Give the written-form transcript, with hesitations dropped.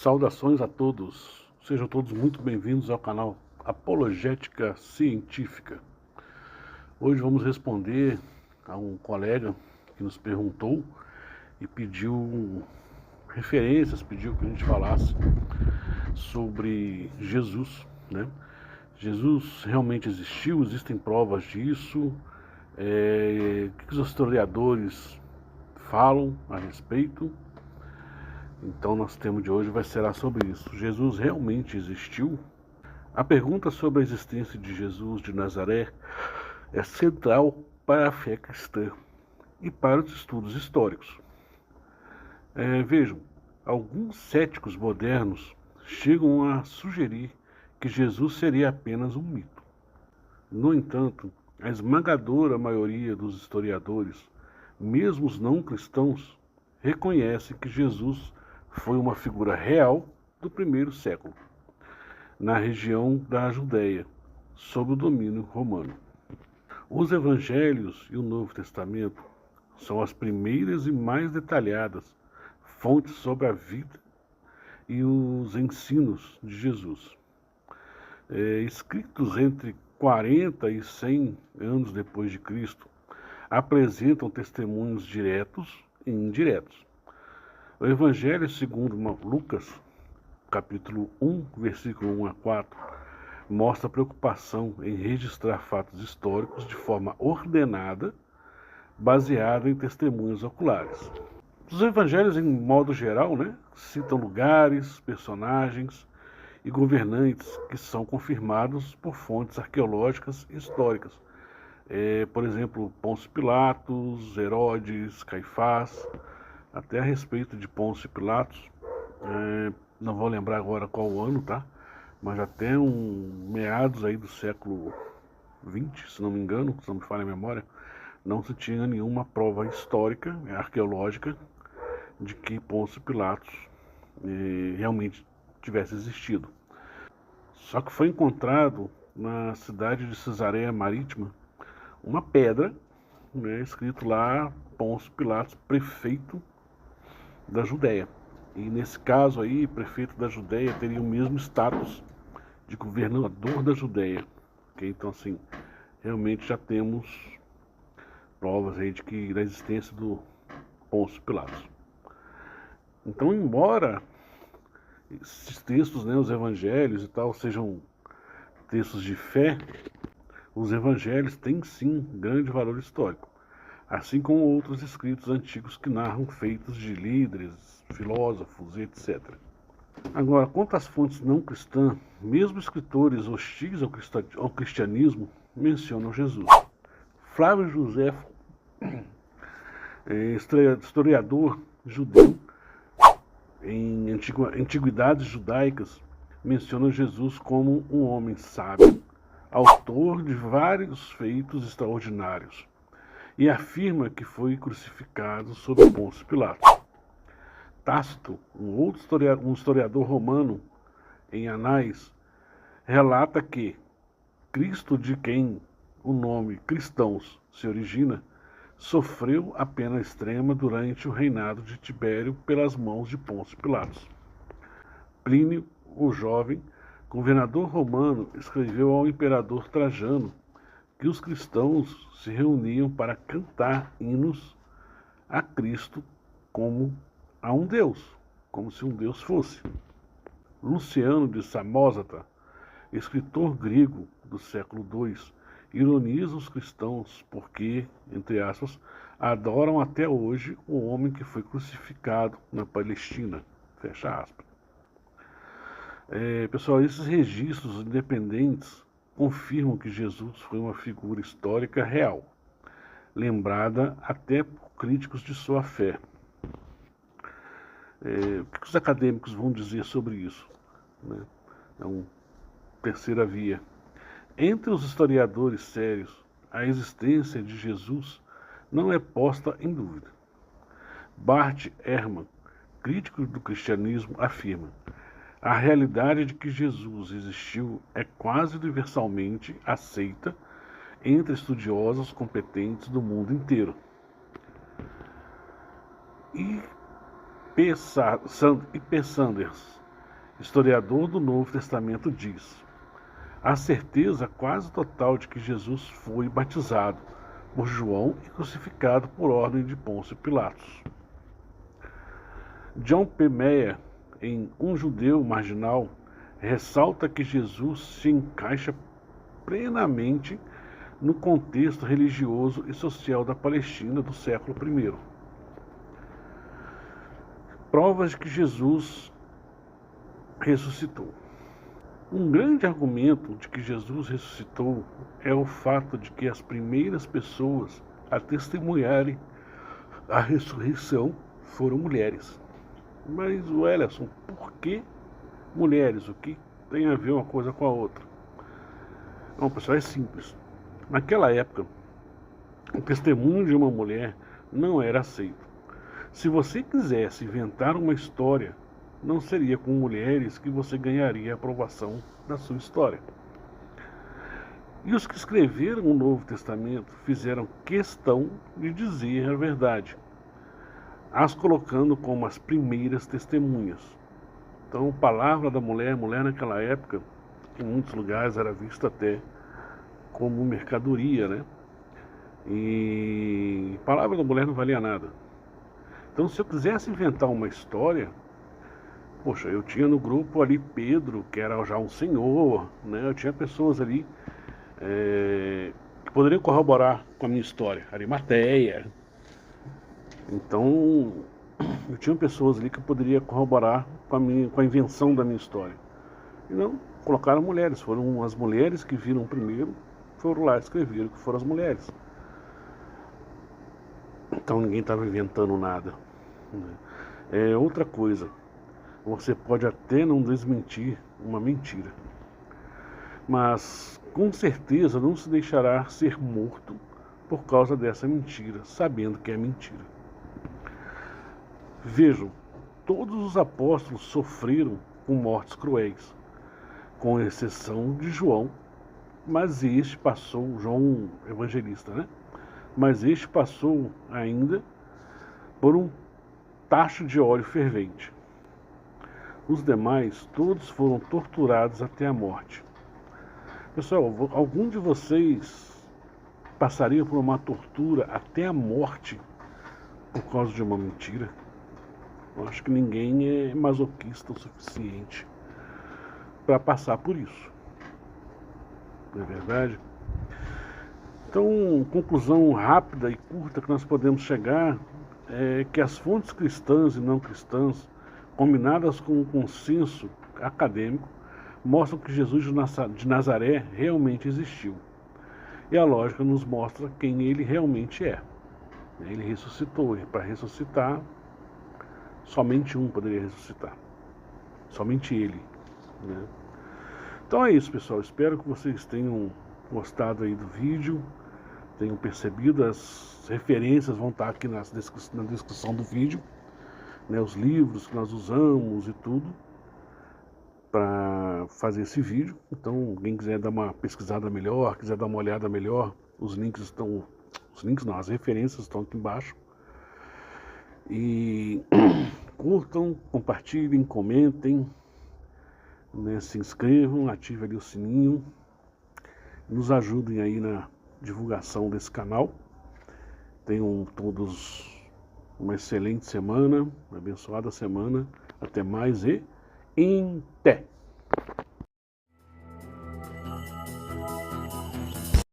Saudações a todos, sejam todos muito bem-vindos ao canal Apologética Científica. Hoje vamos responder a um colega que nos perguntou e pediu referências, pediu que a gente falasse sobre Jesus, né? Jesus realmente existiu? Existem provas disso? O que os historiadores falam a respeito? Então, nosso tema de hoje será sobre isso. Jesus realmente existiu? A pergunta sobre a existência de Jesus de Nazaré é central para a fé cristã e para os estudos históricos. Vejam, alguns céticos modernos chegam a sugerir que Jesus seria apenas um mito. No entanto, a esmagadora maioria dos historiadores, mesmo os não cristãos, reconhece que Jesus foi uma figura real do primeiro século, na região da Judéia, sob o domínio romano. Os Evangelhos e o Novo Testamento são as primeiras e mais detalhadas fontes sobre a vida e os ensinos de Jesus. Escritos entre 40 e 100 anos depois de Cristo, apresentam testemunhos diretos e indiretos. O Evangelho segundo Lucas, capítulo 1, versículo 1 a 4, mostra a preocupação em registrar fatos históricos de forma ordenada, baseada em testemunhos oculares. Os evangelhos, em modo geral, citam lugares, personagens e governantes que são confirmados por fontes arqueológicas e históricas. Por exemplo, Pôncio Pilatos, Herodes, Caifás. Até a respeito de Pôncio Pilatos, não vou lembrar agora qual o ano, tá? Mas até meados aí do século XX, se não me engano, se não me falha a memória, não se tinha nenhuma prova histórica, arqueológica, de que Pôncio Pilatos realmente tivesse existido. Só que foi encontrado na cidade de Cesareia Marítima uma pedra, escrito lá Pôncio Pilatos, prefeito da Judéia. E nesse caso aí, prefeito da Judéia teria o mesmo status de governador da Judéia. Okay? Então, assim, realmente já temos provas aí da existência do Pôncio Pilatos. Então, embora esses textos, os evangelhos e tal, sejam textos de fé, os evangelhos têm sim grande valor histórico, assim como outros escritos antigos que narram feitos de líderes, filósofos, etc. Agora, quanto às fontes não cristãs, mesmo escritores hostis ao cristianismo mencionam Jesus. Flávio Joséfo, historiador judeu, em Antiguidades Judaicas, menciona Jesus como um homem sábio, autor de vários feitos extraordinários, e afirma que foi crucificado sob Pôncio Pilatos. Tácito, um historiador romano, em Anais, relata que Cristo, de quem o nome cristãos se origina, sofreu a pena extrema durante o reinado de Tibério pelas mãos de Pôncio Pilatos. Plínio, o jovem, governador romano, escreveu ao imperador Trajano que os cristãos se reuniam para cantar hinos a Cristo como a um Deus, como se um Deus fosse. Luciano de Samosata, escritor grego do século II, ironiza os cristãos porque, entre aspas, adoram até hoje o homem que foi crucificado na Palestina. Fecha aspas. Pessoal, esses registros independentes confirmam que Jesus foi uma figura histórica real, lembrada até por críticos de sua fé. O que os acadêmicos vão dizer sobre isso? É uma terceira via. Entre os historiadores sérios, a existência de Jesus não é posta em dúvida. Bart Ehrman, crítico do cristianismo, afirma: a realidade de que Jesus existiu é quase universalmente aceita entre estudiosos competentes do mundo inteiro. E P. Sanders historiador do Novo Testamento, diz: há certeza quase total de que Jesus foi batizado por João e crucificado por ordem de Pôncio Pilatos. John P. Meyer, em Um Judeu Marginal, ressalta que Jesus se encaixa plenamente no contexto religioso e social da Palestina do século I. Provas de que Jesus ressuscitou. Um grande argumento de que Jesus ressuscitou é o fato de que as primeiras pessoas a testemunharem a ressurreição foram mulheres. Mas, Wellerson, por que mulheres? O que tem a ver uma coisa com a outra? Não, pessoal, é simples. Naquela época, o testemunho de uma mulher não era aceito. Se você quisesse inventar uma história, não seria com mulheres que você ganharia a aprovação da sua história. E os que escreveram o Novo Testamento fizeram questão de dizer a verdade, as colocando como as primeiras testemunhas. Então, a palavra da mulher naquela época, em muitos lugares era vista até como mercadoria, né? E a palavra da mulher não valia nada. Então, se eu quisesse inventar uma história, poxa, eu tinha no grupo ali Pedro, que era já um senhor, né? Eu tinha pessoas ali que poderiam corroborar com a minha história, Arimateia. Então, eu tinha pessoas ali que poderia corroborar com a invenção da minha história. E não, colocaram mulheres, foram as mulheres que viram primeiro, foram lá e escreveram que foram as mulheres. Então ninguém estava inventando nada. Outra coisa, você pode até não desmentir uma mentira, mas com certeza não se deixará ser morto por causa dessa mentira, sabendo que é mentira. Vejam, todos os apóstolos sofreram com mortes cruéis, com exceção de João, mas este passou, João Evangelista, né? Mas este passou ainda por um tacho de óleo fervente. Os demais, todos foram torturados até a morte. Pessoal, algum de vocês passaria por uma tortura até a morte por causa de uma mentira? Eu acho que ninguém é masoquista o suficiente para passar por isso. Não é verdade? Então, conclusão rápida e curta que nós podemos chegar é que as fontes cristãs e não cristãs, combinadas com um consenso acadêmico, mostram que Jesus de Nazaré realmente existiu. E a lógica nos mostra quem ele realmente é. Ele ressuscitou, e para ressuscitar, somente um poderia ressuscitar. Somente ele, né? Então é isso, pessoal. Espero que vocês tenham gostado aí do vídeo, tenham percebido. As referências vão estar aqui na descrição do vídeo, né? Os livros que nós usamos e tudo para fazer esse vídeo. Então, quem quiser dar uma pesquisada melhor, quiser dar uma olhada melhor, as referências estão aqui embaixo. E curtam, compartilhem, comentem, né, se inscrevam, ativem ali o sininho, nos ajudem aí na divulgação desse canal. Tenham todos uma excelente semana, uma abençoada semana. Até mais e em té!